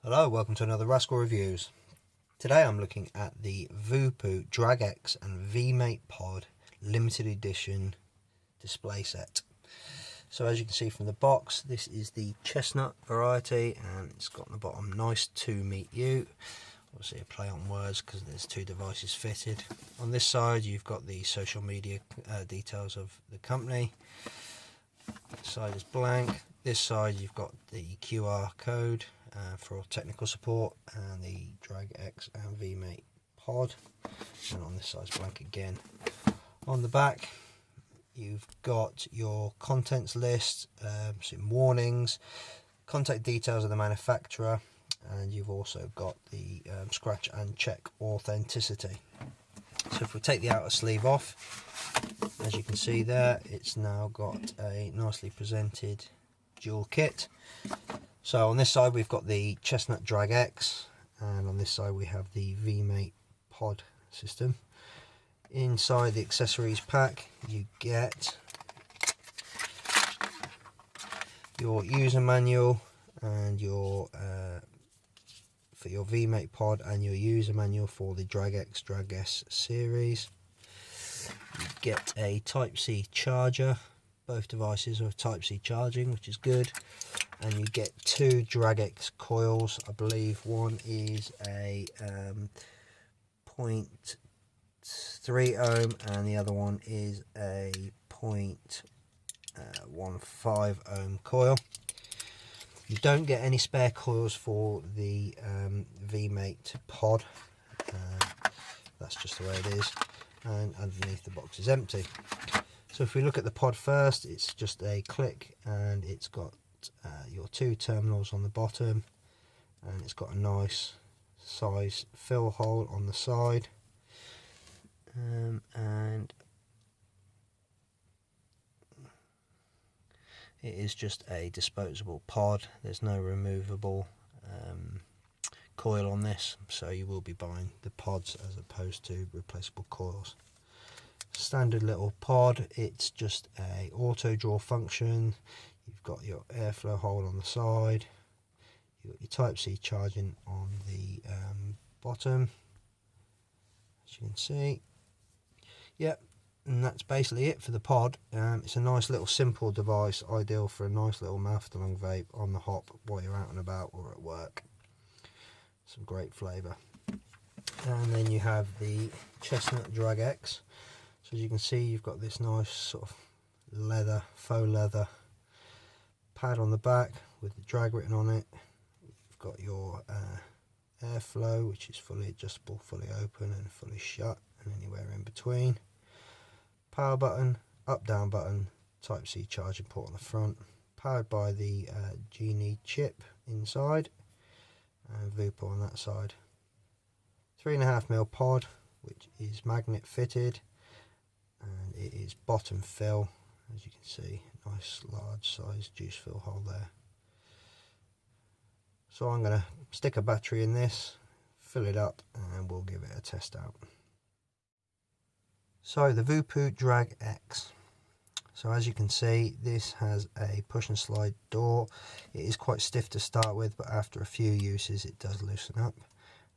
Hello, welcome to another Rascal Reviews. Today I'm looking at the Voopoo Drag X and VMATE Pod limited edition display set. So as you can see from the box, this is the chestnut variety and it's got on the bottom nice to meet you. Obviously a play on words because there's two devices fitted. On this side you've got the social media details of the company. This side is blank. This side you've got the QR code for technical support and the Drag X and VMATE Pod, and on this side is blank again. On the back you've got your contents list, some warnings, contact details of the manufacturer, and you've also got the scratch and check authenticity. So if we take the outer sleeve off, as you can see there, it's now got a nicely presented dual kit. So on this side we've got the Chestnut Drag X, and on this side we have the VMATE Pod system. Inside the accessories pack you get your user manual and your for your VMATE Pod, and your user manual for the Drag X Drag S series. You get a Type-C charger. Both devices are Type-C charging, which is good. And you get two Drag X coils. I believe one is a 0.3 ohm and the other one is a 0.15 ohm coil. You don't get any spare coils for the VMATE Pod. That's just the way it is. And underneath the box is empty. So if we look at the pod first, it's just a click and it's got your two terminals on the bottom, and it's got a nice size fill hole on the side, and it is just a disposable pod. There's no removable coil on this, so you will be buying the pods as opposed to replaceable coils. Standard little pod. It's just a auto draw function. You've got your airflow hole on the side, you've got your Type-C charging on the bottom, as you can see. Yep, and that's basically it for the pod. It's a nice little simple device, ideal for a nice little mouth-to-lung vape on the hop while you're out and about or at work. Some great flavour. And then you have the Chestnut Drag X. So as you can see, you've got this nice sort of leather, faux leather pad on the back with the drag written on it. You've got your airflow, which is fully adjustable, fully open and fully shut, and anywhere in between. Power button, up down button, Type-C charging port on the front, powered by the Genie chip inside, and Voopoo on that side. 3.5mm pod, which is magnet fitted, and it is bottom fill, as you can see. Nice large size juice fill hole there. So I'm going to stick a battery in this, fill it up, and we'll give it a test out. So the Voopoo Drag X. So as you can see, this has a push and slide door. It is quite stiff to start with, but after a few uses it does loosen up.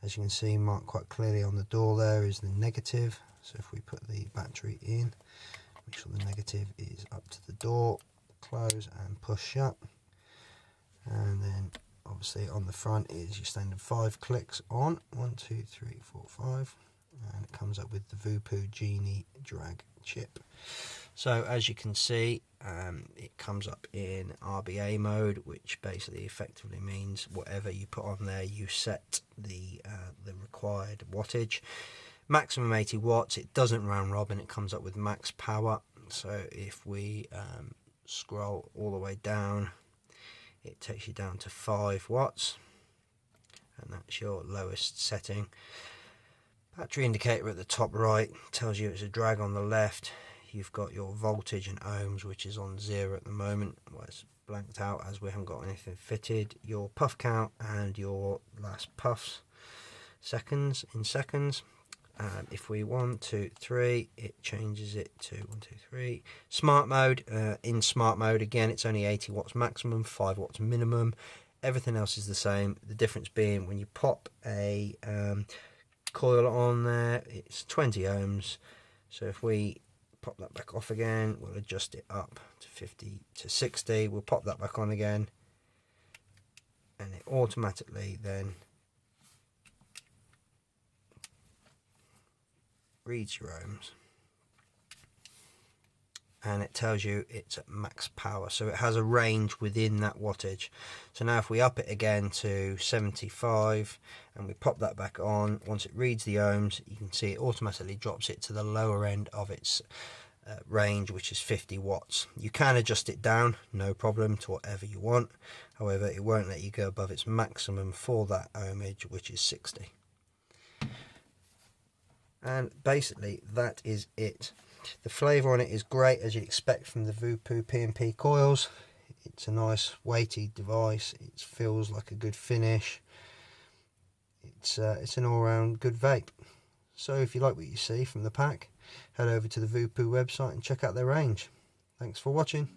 As you can see, marked quite clearly on the door there is the negative. So if we put the battery in, make sure the negative is up to the door, close and push shut. And then obviously on the front is your standard 5 clicks on, 1, 2, 3, 4, 5, and it comes up with the Voopoo Genie drag chip. So as you can see, it comes up in RBA mode, which basically effectively means whatever you put on there, you set the required wattage. Maximum 80 watts, it doesn't round robin, it comes up with max power. So if we scroll all the way down, it takes you down to 5 watts, and that's your lowest setting. Battery indicator at the top right tells you it's a drag on the left. You've got your voltage and ohms, which is on 0 at the moment. Well, it's blanked out as we haven't got anything fitted. Your puff count and your last puffs seconds in seconds. If we 1, 2, 3, it changes it to 1, 2, 3. Smart mode. In smart mode, again, it's only 80 watts maximum, 5 watts minimum. Everything else is the same. The difference being when you pop a coil on there, it's 20 ohms. So if we pop that back off again, we'll adjust it up to 50 to 60. We'll pop that back on again, and it automatically then reads your ohms, and it tells you it's at max power, so it has a range within that wattage. So now if we up it again to 75 and we pop that back on, once it reads the ohms, you can see it automatically drops it to the lower end of its range, which is 50 watts. You can adjust it down, no problem, to whatever you want. However, it won't let you go above its maximum for that ohmage, which is 60. And basically that is it. The flavour on it is great, as you'd expect from the Voopoo P&P coils. It's a nice weighty device. It feels like a good finish. It's an all-round good vape. So if you like what you see from the pack, head over to the Voopoo website and check out their range. Thanks for watching.